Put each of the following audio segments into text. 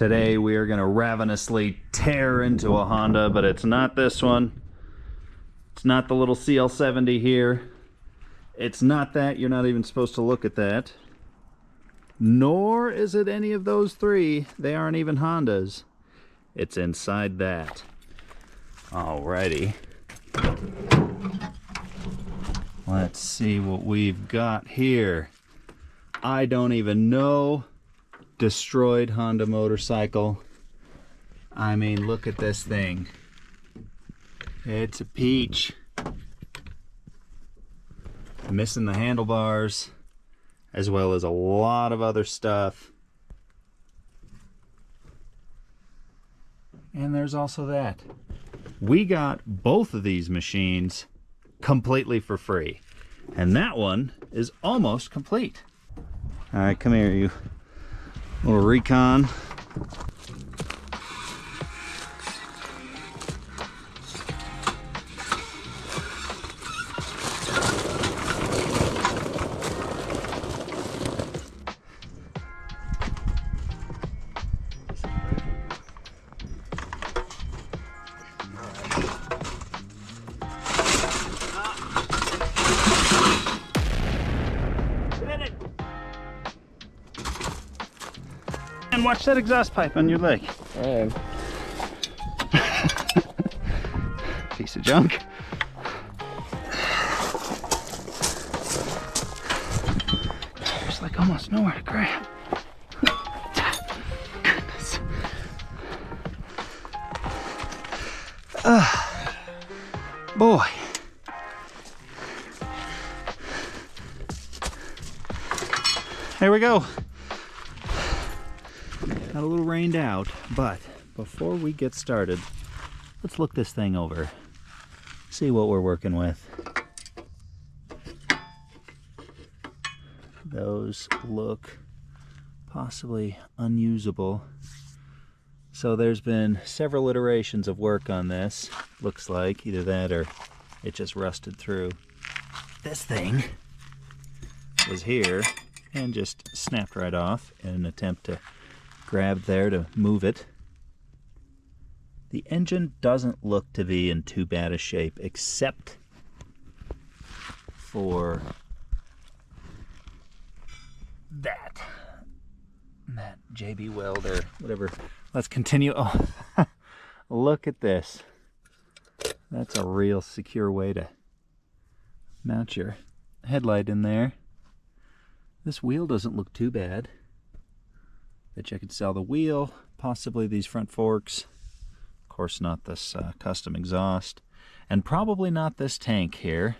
Today we are going to ravenously tear into a Honda, but it's not this one. It's not the little CL70 here. It's not that. You're not even supposed to look at that. Nor is it any of those three. They aren't even Hondas. It's inside that. Alrighty. Let's see what we've got here. I don't even know. Destroyed Honda motorcycle. I mean, look at this thing. It's a peach. Missing the handlebars, as well as a lot of other stuff. And there's also that. We got both of these machines completely for free. And that one is almost complete. All right, come here, you little recon. And watch that exhaust pipe on your leg. Piece of junk. There's like almost nowhere to grab. Goodness. Boy. There we go. Got a little rained out, but before we get started, let's look this thing over. See what we're working with. Those look possibly unusable. So there's been several iterations of work on this. Looks like either that or it just rusted through. This thing was here and just snapped right off in an attempt to grab there to move it. The engine doesn't look to be in too bad a shape, except for that JB weld or whatever. Let's continue. Oh, look at this. That's a real secure way to mount your headlight in there. This wheel doesn't look too bad. Bet you I could sell the wheel, possibly these front forks. Of course not this custom exhaust. And probably not this tank here.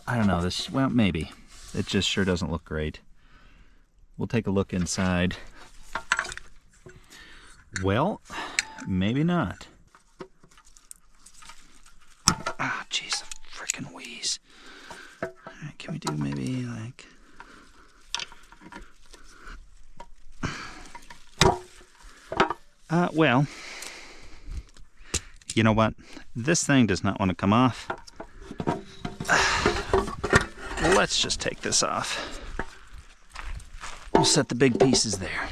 I don't know, this, well, maybe. It just sure doesn't look great. We'll take a look inside. Well, maybe not. Ah, jeez, the frickin' wheeze. All right, can we do maybe like... well, you know what? This thing does not want to come off. Let's just take this off. We'll set the big pieces there.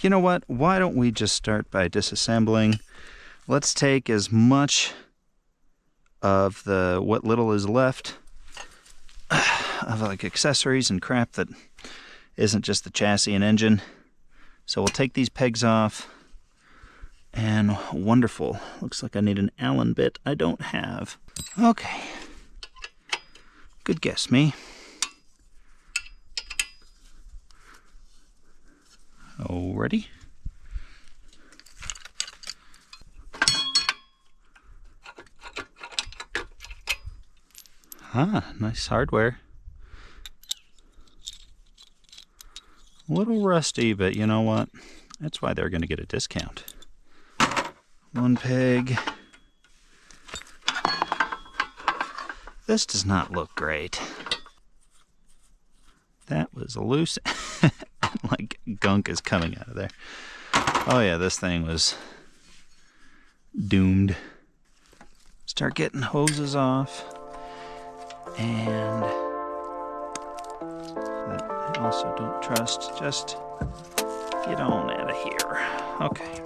You know what? Why don't we just start by disassembling? Let's take as much of the what little is left of like accessories and crap that isn't just the chassis and engine. So we'll take these pegs off, and wonderful. Looks like I need an Allen bit I don't have. Okay. Good guess, me. Alrighty. Ah, nice hardware. A little rusty, but you know what? That's why they're going to get a discount. One peg. This does not look great. That was loose. Like gunk is coming out of there. Oh yeah, this thing was doomed. Start getting hoses off. And also don't trust. Just get on out of here. Okay.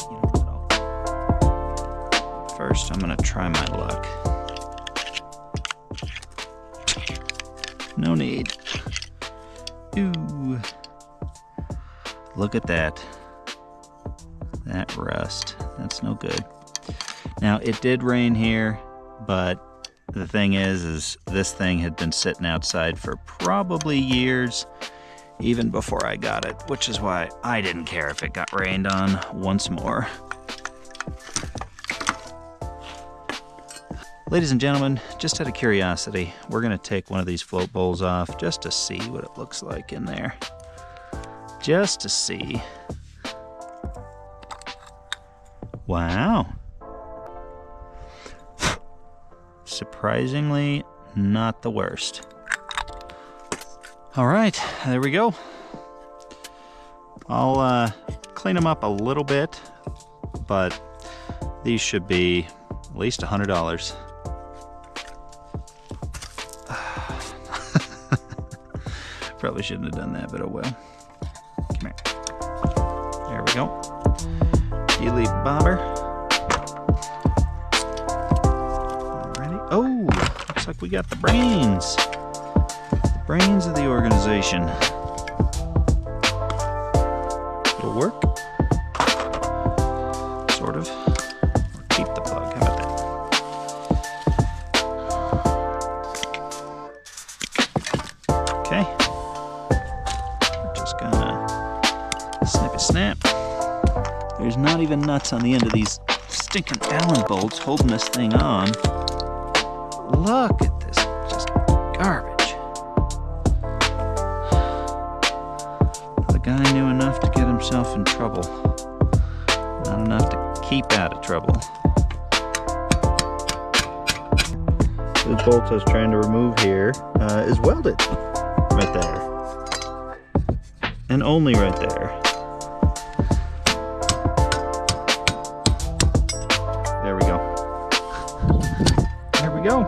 You know what? First, I'm gonna try my luck. No need. Ooh. Look at that. That rust. That's no good. Now, it did rain here, but the thing is this thing had been sitting outside for probably years, even before I got it, which is why I didn't care if it got rained on once more. Ladies and gentlemen, just out of curiosity, we're gonna take one of these float bowls off just to see what it looks like in there. Just to see. Wow. Surprisingly, not the worst. All right, there we go. I'll clean them up a little bit, but these should be at least $100. Probably shouldn't have done that, but oh well. Come here. There we go. Keely bobber. Alrighty. Oh, looks like we got the brains. The brains of the organization. It'll work. Sort of. Or keep the plug. How about that? Okay. We're just gonna snippy snap. There's not even nuts on the end of these stinking Allen bolts holding this thing on. Look at this, just garbage. The guy knew enough to get himself in trouble. Not enough to keep out of trouble. The bolt I was trying to remove here is welded right there. And only right there. There we go. There we go.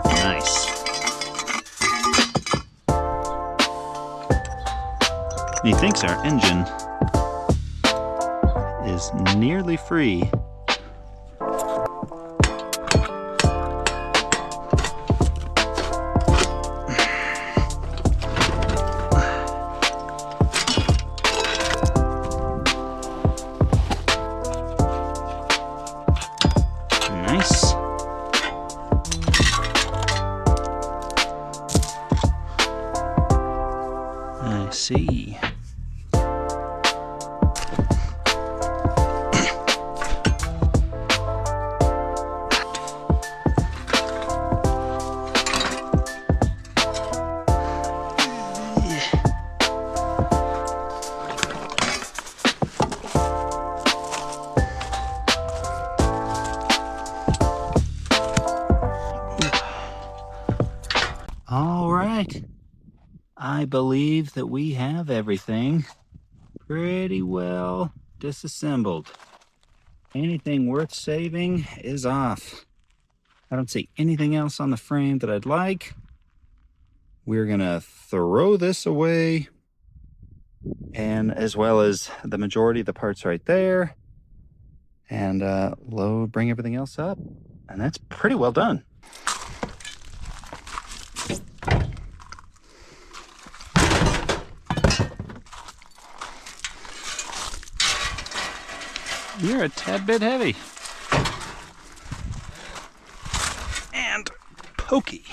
Nice. He thinks our engine is nearly free. Nice. I see. All right, I believe that we have everything pretty well disassembled. Anything worth saving is off. I don't see anything else on the frame that I'd like. We're gonna throw this away, and as well as the majority of the parts right there, and bring everything else up, and that's pretty well done. You're a tad bit heavy. And pokey.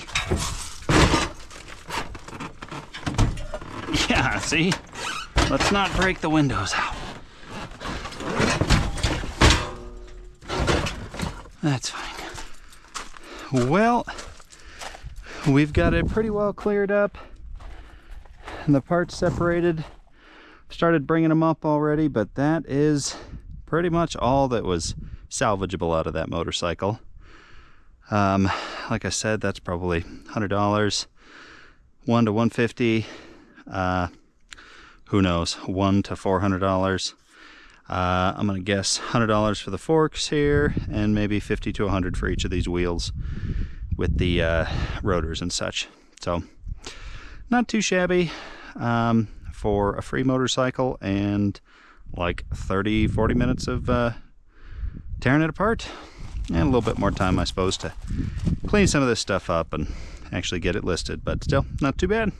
Yeah, see? Let's not break the windows out. That's fine. Well, we've got it pretty well cleared up. And the parts separated. Started bringing them up already, but that is pretty much all that was salvageable out of that motorcycle. Like I said, that's probably $100, $100 to $150. Who knows, $100 to $400. I'm gonna guess $100 for the forks here, and maybe $50 to $100 for each of these wheels with the rotors and such. So not too shabby for a free motorcycle, and like 30-40 minutes of tearing it apart, and a little bit more time, I suppose, to clean some of this stuff up and actually get it listed, but still not too bad.